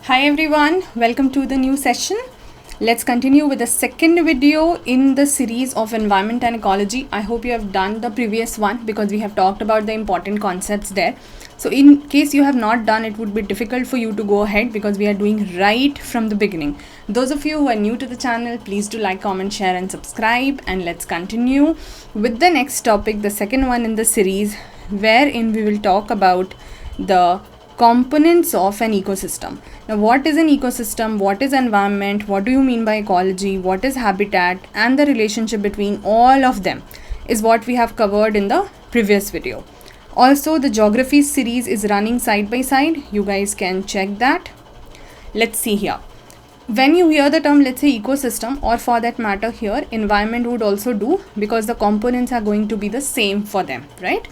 Hi everyone, welcome to the new session. Let's continue with the second video in the series of environment and ecology. I hope you have done the previous one because we have talked about the important concepts there. So in case you have not done, it would be difficult for you to go ahead because we are doing right from the beginning. Those of you who are new to the channel, please do like, comment, share and subscribe, and let's continue with the next topic, the second one in the series, wherein we will talk about the components of an ecosystem. Now, what is an ecosystem? What is environment? What do you mean by ecology? What is habitat? And the relationship between all of them is what we have covered in the previous video. Also, the geography series is running side by side. You guys can check that. Let's see here. When you hear the term, let's say ecosystem, or for that matter here, environment would also do, because the components are going to be the same for them, right?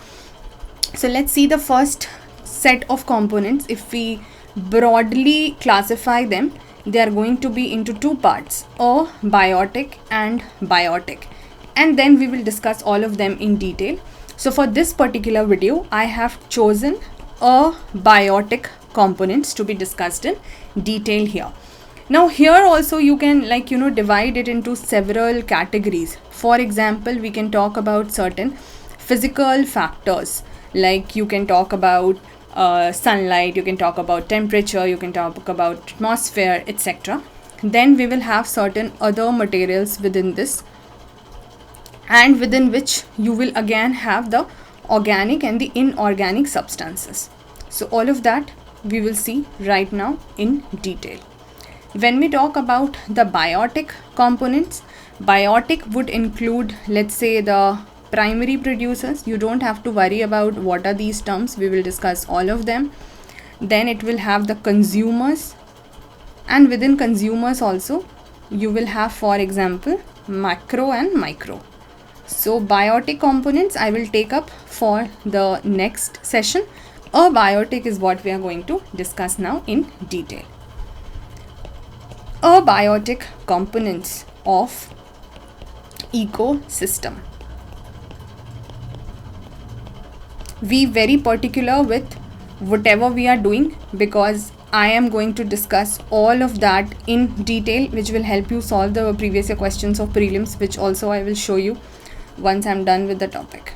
So let's see the first set of components. If we broadly classify them, they are going to be into two parts, abiotic and biotic, and then we will discuss all of them in detail. So for this particular video, I have chosen abiotic components to be discussed in detail here. Now here also you can divide it into several categories. For example, we can talk about certain physical factors, like you can talk about sunlight, you can talk about temperature, you can talk about atmosphere, etc. Then we will have certain other materials within this, and within which you will again have the organic and the inorganic substances. So all of that we will see right now in detail. When we talk about the biotic components, biotic would include, let's say, the primary producers. You don't have to worry about what are these terms, we will discuss all of them. Then it will have the consumers, and within consumers also you will have, for example, macro and micro. So biotic components I will take up for the next session. Abiotic is what we are going to discuss now in detail. Abiotic components of ecosystem. Be very particular with whatever we are doing, because I am going to discuss all of that in detail, which will help you solve the previous year questions of prelims, which also I will show you once I'm done with the topic.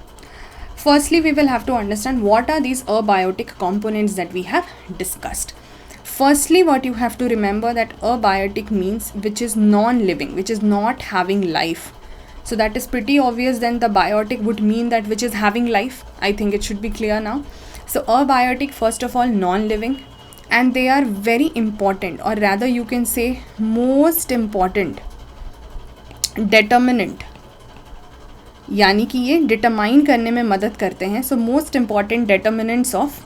Firstly, we will have to understand what are these abiotic components that we have discussed. Firstly, what you have to remember, that abiotic means which is non-living, which is not having life. So that is pretty obvious. Then the biotic would mean that which is having life. I think it should be clear now. So abiotic, first of all, non-living, and they are very important, or rather you can say most important determinant, यानी कि ये determine करने में मदद करते हैं. So most important determinants of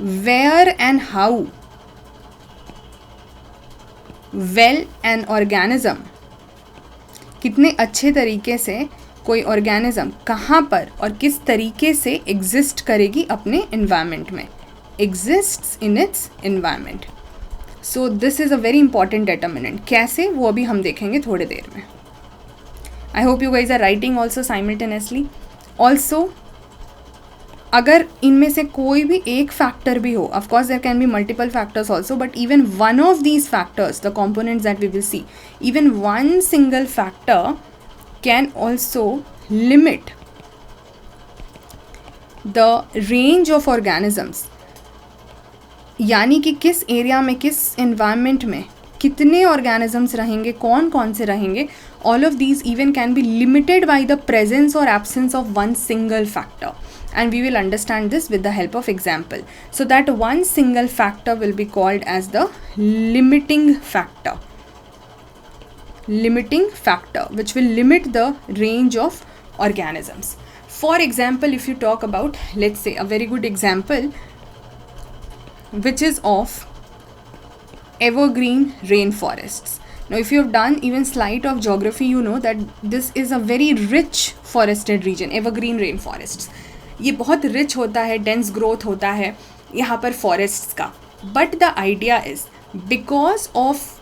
where and how well an organism, कितने अच्छे तरीके से कोई ऑर्गेनिज्म कहाँ पर और किस तरीके से एग्जिस्ट करेगी अपने इन्वायरमेंट में, exists in its environment. So this is a very important determinant. कैसे, वो अभी हम देखेंगे थोड़ी देर में. I hope you guys are writing also simultaneously. Also, अगर इनमें से कोई भी एक फैक्टर भी हो, of course there can be multiple factors also, but even one of these factors, the components that we will see, even one single factor can also limit the range of organisms. यानी कि किस area में, किस environment में कितने organisms रहेंगे, कौन कौन से रहेंगे, all of these even can be limited by the presence or absence of one single factor, and we will understand this with the help of example. So that one single factor will be called as the limiting factor, which will limit the range of organisms. For example, if you talk about, let's say, a very good example which is of evergreen rainforests. Now if you have done even slight of geography, you know that this is a very rich forested region. evergreen rainforests, ये बहुत rich होता है, dense growth होता है यहाँ पर forests का. But the idea is, because of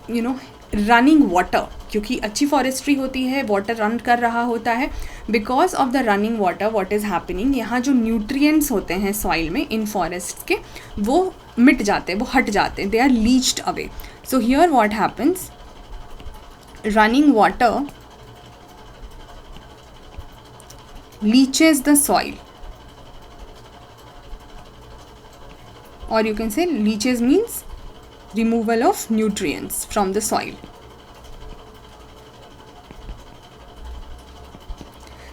running water, क्योंकि अच्छी फॉरेस्ट्री होती है, वाटर रन कर रहा होता है. Because of the running water what is happening, यहाँ जो न्यूट्रिएंट्स होते हैं सॉइल में इन फॉरेस्ट के, वो मिट जाते हैं, वो हट जाते हैं, they are leached away. So here what happens, running water leaches the soil, or you can say leaches means removal of nutrients from the soil.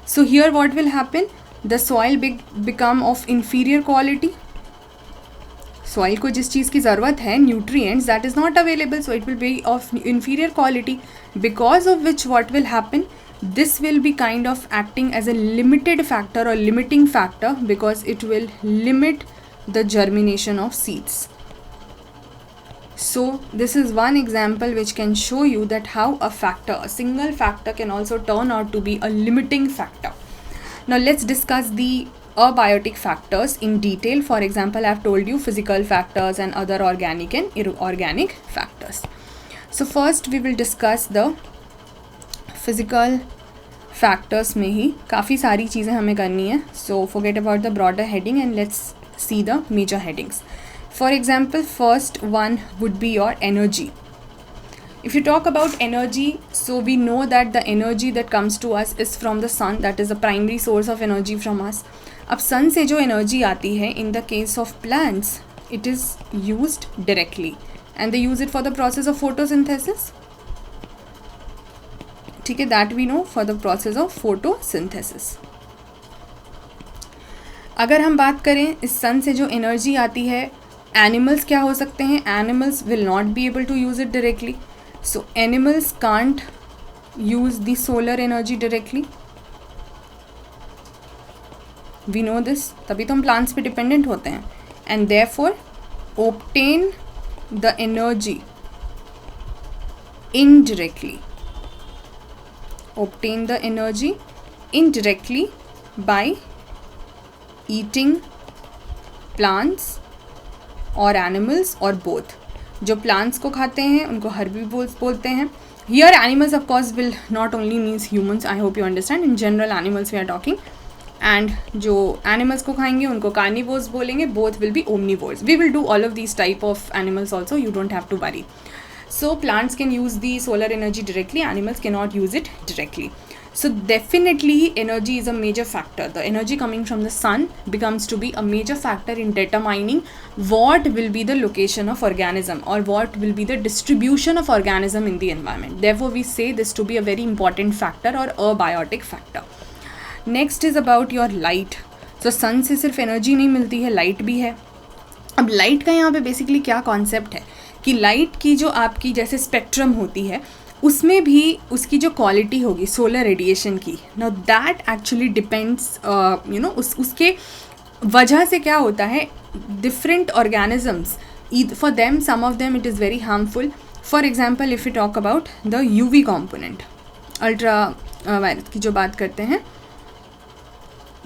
So here what will happen, the soil become of inferior quality. Soil को जिस चीज़ की ज़रूरत है, nutrients, that is not available, so it will be of inferior quality, because of which what will happen, this will be kind of acting as a limited factor or limiting factor, because it will limit the germination of seeds. So this is one example which can show you that how a factor, a single factor, can also turn out to be a limiting factor. Now let's discuss the abiotic factors in detail. For example, I have told you physical factors and other organic and inorganic factors. So first we will discuss the physical factors में ही काफ़ी सारी चीज़ें हमें करनी है. So forget about the broader heading and let's see the major headings. For example, first one would be your energy. If you talk about energy, so we know that the energy that comes to us is from the sun, that is the primary source of energy from us. अब sun से जो energy आती है, in the case of plants, it is used directly and they use it for the process of photosynthesis. ठीक है, that we know, for the process of photosynthesis. अगर हम बात करें इस सन से जो एनर्जी आती है, एनिमल्स क्या हो सकते हैं, animals will not be able to use it directly. So animals can't use the solar energy directly, we know this, तभी तो हम प्लांट्स पे डिपेंडेंट होते हैं. And therefore obtain the energy indirectly, obtain the energy indirectly by eating plants or animals or both. जो plants को खाते हैं उनको herbivores बोलते हैं. Here animals of course will not only means humans, I hope you understand, in general animals we are talking. And जो animals को खाएंगे उनको carnivores बोलेंगे, both will be omnivores. We will do all of these type of animals also, you don't have to worry. So plants can use the solar energy directly, animals cannot use it directly. So definitely energy is a major factor. The energy coming from the sun becomes to be a major factor in determining what will be the location of organism or what will be the distribution of organism in the environment. Therefore we say this to be a very important factor or abiotic factor. Next is about your light. So sun से सिर्फ energy नहीं मिलती है, light भी है. अब light का यहाँ पे basically क्या concept है कि लाइट की जो आपकी जैसे स्पेक्ट्रम होती है, उसमें भी उसकी जो क्वालिटी होगी सोलर रेडिएशन की, now that actually depends you know, उसके वजह से क्या होता है, different organisms, for them some of them it is very harmful. For example if you talk about the UV component, ultraviolet की जो बात करते हैं,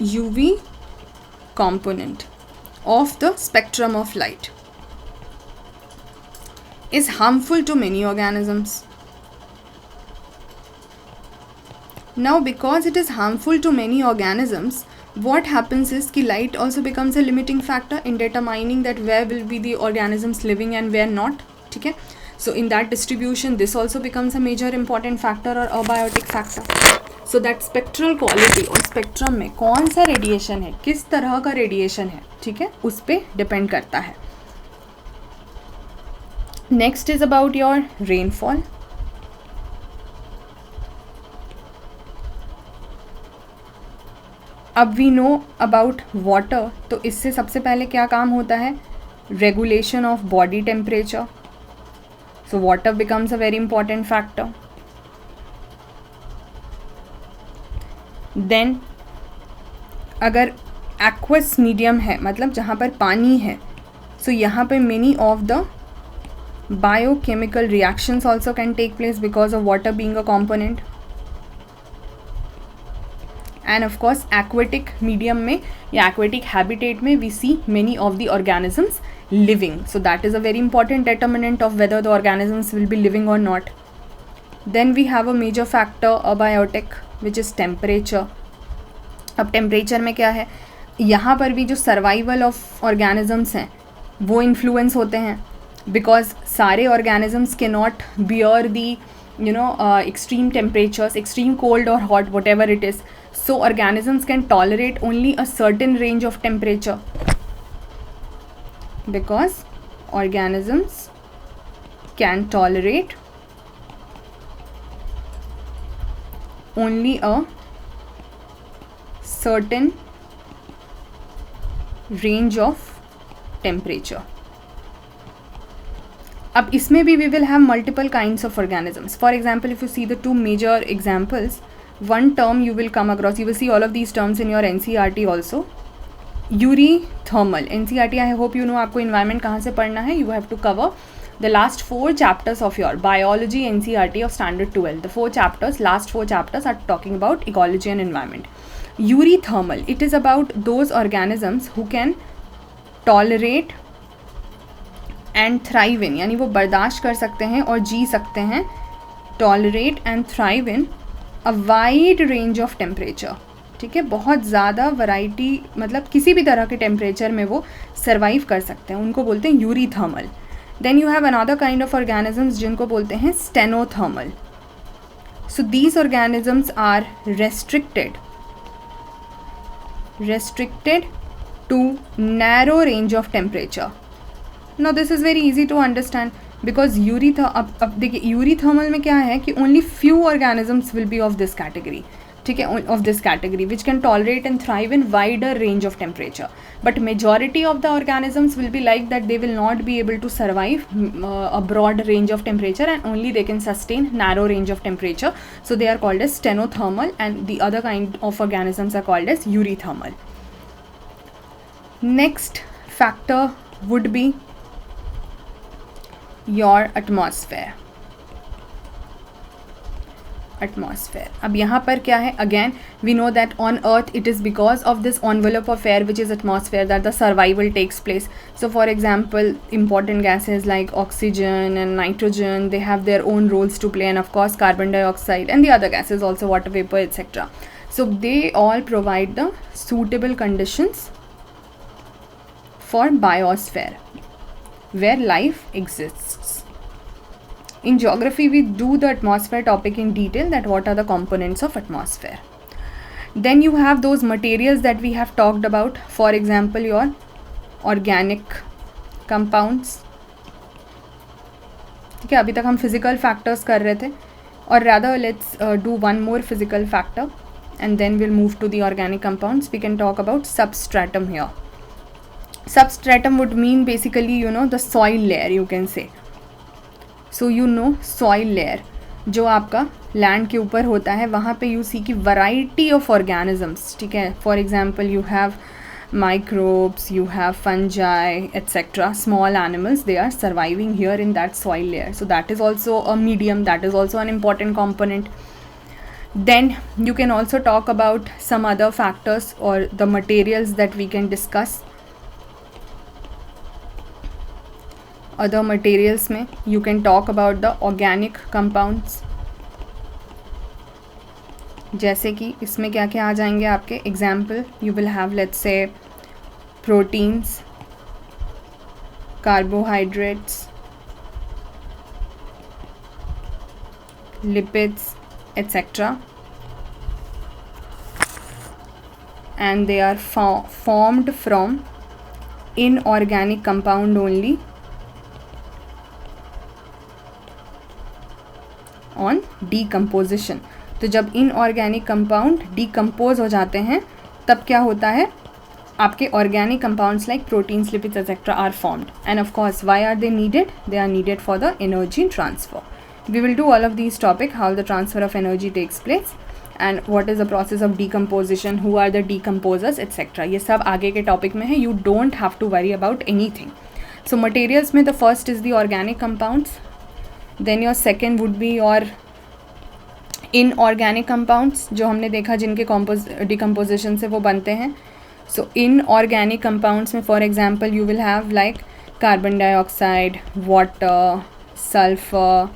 UV component of the spectrum of light is harmful to many organisms. Now because it is harmful to many organisms, what happens is कि light also becomes a limiting factor in determining that where will be the organisms living and where not. ठीक है, so in that distribution this also becomes a major important factor or abiotic factor. So that spectral quality और spectrum में कौन सा radiation है, किस तरह का रेडिएशन है, ठीक है, उस पर डिपेंड करता है. Next is about your rainfall. अब we know about water, तो इससे सबसे पहले क्या काम होता है, regulation of body temperature. So water becomes a very important factor. Then अगर aqueous medium है, मतलब जहाँ पर पानी है, so यहाँ पर many of the biochemical reactions also can take place because of water being a component. And of course aquatic medium में या aquatic habitat में we see many of the organisms living. So that is a very important determinant of whether the organisms will be living or not. Then we have a major factor abiotic which is temperature. अब temperature में क्या है, यहाँ पर भी जो survival of organisms हैं वो इन्फ्लुएंस होते हैं, बिकॉज सारे ऑर्गेनिजम्स के not bear the extreme temperatures, extreme cold or hot, whatever it is. So organisms can tolerate only a certain range of temperature, because organisms can tolerate only a certain range of temperature. अब इसमें भी we will have multiple kinds of organisms. For example, if you see the two major examples, one term you will come across, you will see all of these terms in your NCERT also. Eurythermal. NCERT, I hope you know आपको environment कहाँ से पढ़ना है. You have to cover the last 4 chapters of your biology NCERT of standard 12. The 4 chapters, last 4 chapters are talking about ecology and environment. Eurythermal, it is about those organisms who can tolerate and thrive in, यानी वो बर्दाश्त कर सकते हैं और जी सकते हैं, tolerate and thrive in a wide range of temperature. ठीक है, बहुत ज़्यादा वैरायटी, मतलब किसी भी तरह के टेम्परेचर में वो सर्वाइव कर सकते हैं, उनको बोलते हैं eurythermal. Then you have another kind of organisms जिनको बोलते हैं stenothermal. So these organisms are restricted to narrow range of temperature. Now this is very easy to understand because अब देखिए यूरीथर्मल में क्या है कि only few organisms will be of this category. ठीक है, of this category which can tolerate and thrive in wider range of temperature, but majority of the organisms will be like that, they will not be able to survive a broad range of temperature and only they can sustain narrow range of temperature. So they are called as stenothermal and the other kind of organisms are called as eurythermal. Next factor would be your atmosphere. अब यहाँ पर क्या है, again we know that on earth it is because of this envelope of air which is atmosphere that the survival takes place. So for example, important gases like oxygen and nitrogen, they have their own roles to play, and of course carbon dioxide and the other gases also, water vapor, etc. So they all provide the suitable conditions for biosphere where life exists. In geography, we do the atmosphere topic in detail, that what are the components of atmosphere. Then you have those materials that we have talked about, for example your organic compounds. ठीक है, अभी तक हम physical factors कर रहे थे, और rather let's do one more physical factor and then we'll move to the organic compounds. We can talk about substratum here. Substratum would mean basically the soil layer, you can say. So soil layer जो आपका land के ऊपर होता है, वहाँ पे you see की variety of organisms. ठीक है, for example you have microbes, you have fungi, etc. Small animals, they are surviving here in that soil layer. So that is also a medium, that is also an important component. Then you can also talk about some other factors or the materials that we can discuss. Other materials में you can talk about the organic compounds. जैसे कि इसमें क्या क्या आ जाएंगे आपके example, you will have let's say proteins, carbohydrates, lipids, etc. And they are formed from inorganic compound only on decomposition. तो जब इनऑर्गेनिक कंपाउंड डिकम्पोज हो जाते हैं तब क्या होता है, आपके organic compounds like proteins, lipids etcetera are formed. And of course why are they needed? They are needed for the energy transfer. We will do all of these topic, how the transfer of energy takes place and what is the process of decomposition, who are the decomposers, etc. ये सब आगे के topic में है. You don't have to worry about anything. So materials में the first is the organic compounds, then your second would be your inorganic compounds जो हमने देखा जिनके decomposition से वो बनते हैं. So inorganic compounds में for example you will have like carbon dioxide, water, sulfur,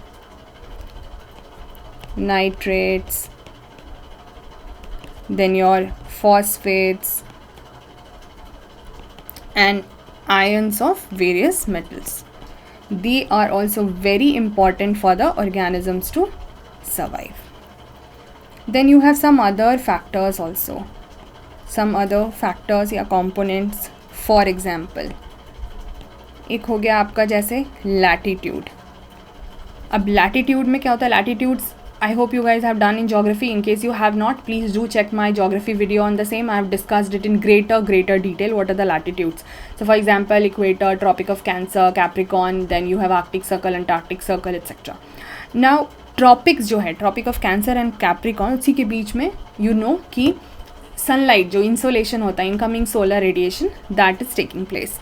nitrates, then your phosphates and ions of various metals. They are also very important for the organisms to survive. Then you have some other factors also, some other factors या components. For example, एक हो गया आपका जैसे latitude. अब latitude में क्या होता है? Latitudes I hope you guys have done in geography. In case you have not, please do check my geography video on the same. I have discussed it in greater detail. What are the latitudes? So for example, equator, Tropic of Cancer, Capricorn, then you have Arctic Circle, Antarctic Circle, etc. Now tropics जो है, Tropic of Cancer and Capricorn, उसी के बीच में you know कि sunlight जो insolation होता है, incoming solar radiation, that is taking place,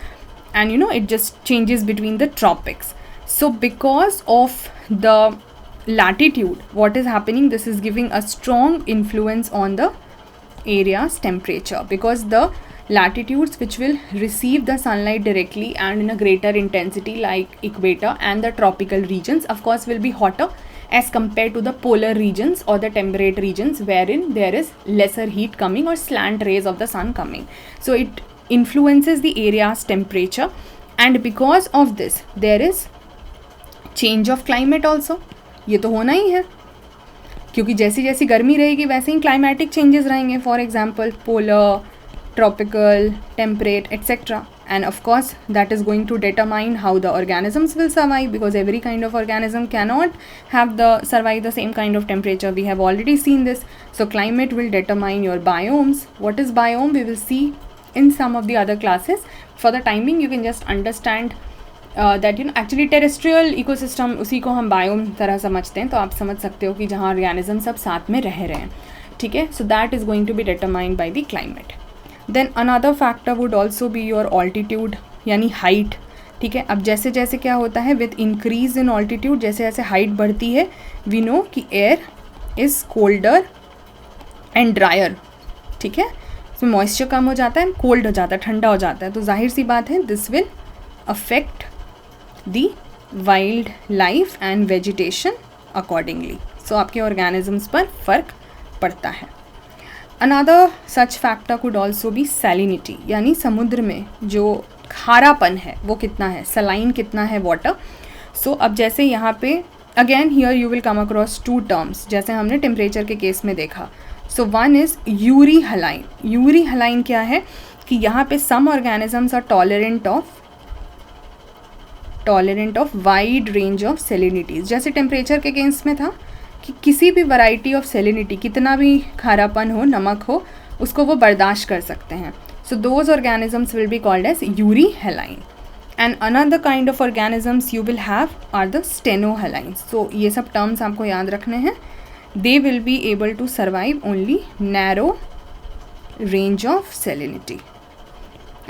and you know it just changes between the tropics. So because of the latitude, what is happening, this is giving a strong influence on the area's temperature, because the latitudes which will receive the sunlight directly and in a greater intensity like equator and the tropical regions of course will be hotter as compared to the polar regions or the temperate regions wherein there is lesser heat coming or slant rays of the sun coming. So it influences the area's temperature, and because of this there is change of climate also. ये तो होना ही है, क्योंकि जैसी जैसी गर्मी रहेगी वैसे ही क्लाइमेटिक चेंजेस रहेंगे. For example polar, tropical, temperate etcetera, and of course that is going to determine how the organisms will survive, because every kind of organism cannot have the survive the same kind of temperature. We have already seen this. So climate will determine your biomes. What is biome we will see in some of the other classes. For the timing you can just understand that you know actually terrestrial ecosystem उसी को हम biome तरह समझते हैं, तो आप समझ सकते हो कि जहाँ organism सब साथ में रह रहे हैं, ठीक है. So that is going to be determined by the climate. Then another factor would also be your altitude यानी height, ठीक है. अब जैसे जैसे क्या होता है with increase in altitude, जैसे जैसे height बढ़ती है we know कि air is colder and drier, ठीक है. इसमें मॉइस्चर कम हो जाता है, कोल्ड हो जाता है, ठंडा हो जाता है, तो जाहिर सी बात है this will affect the wildlife and vegetation accordingly. So आपके ऑर्गेनिजम्स पर फर्क पड़ता है. Another such factor could also be salinity, यानी समुद्र में जो खारापन है वो कितना है, सलाइन कितना है वाटर. सो अब जैसे यहाँ पे again here you will come across two terms, जैसे हमने टेम्परेचर के केस में देखा. So one is euryhaline. Euryhaline क्या है कि यहाँ पे some organisms are tolerant of wide range of salinities. जैसे टेम्परेचर के केस में था कि किसी भी वैरायटी ऑफ सेलिनिटी, कितना भी खारापन हो, नमक हो, उसको वो बर्दाश्त कर सकते हैं. So those organisms will be called as euryhaline. And another kind of organisms you will have are the stenohalines. सो ये सब टर्म्स आपको याद रखने हैं. They will be able to survive only narrow range of salinity,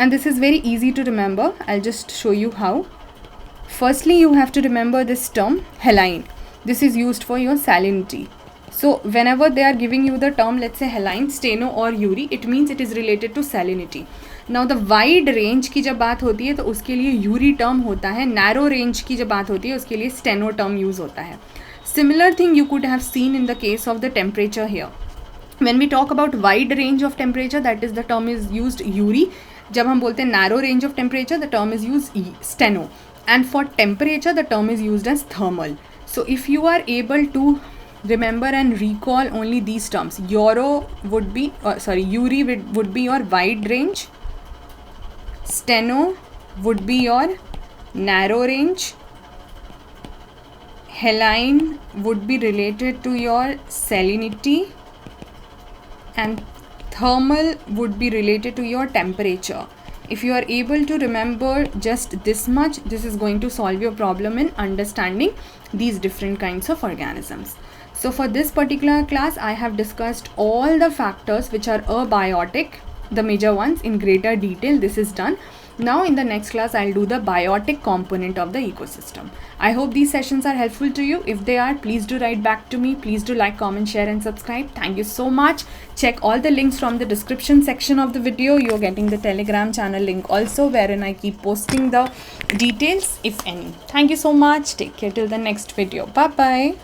and this is very easy to remember. I'll just show you how. Firstly, you have to remember this term haline. This is used for your salinity. So whenever they are giving you the term, let's say haline, steno or uri, it means it is related to salinity. Now the wide range की जब बात होती है तो उसके लिए uri term होता है. narrow range की जब बात होती है उसके लिए steno term use होता है. Similar thing you could have seen in the case of the temperature here. When we talk about wide range of temperature, that is the term is used uri. जब हम बोलते हैं narrow range of temperature, the term is used steno. And for temperature, the term is used as thermal. So if you are able to remember and recall only these terms, uri would be your wide range, steno would be your narrow range, haline would be related to your salinity, and thermal would be related to your temperature. If you are able to remember just this much, this is going to solve your problem in understanding these different kinds of organisms. So for this particular class, I have discussed all the factors which are abiotic, the major ones, in greater detail. This is done. Now in the next class, I'll do the biotic component of the ecosystem. I hope these sessions are helpful to you. If they are, please do write back to me. Please do like, comment, share and subscribe. Thank you so much. Check all the links from the description section of the video. You're getting the Telegram channel link also, wherein I keep posting the details if any. Thank you so much. Take care till the next video. Bye bye.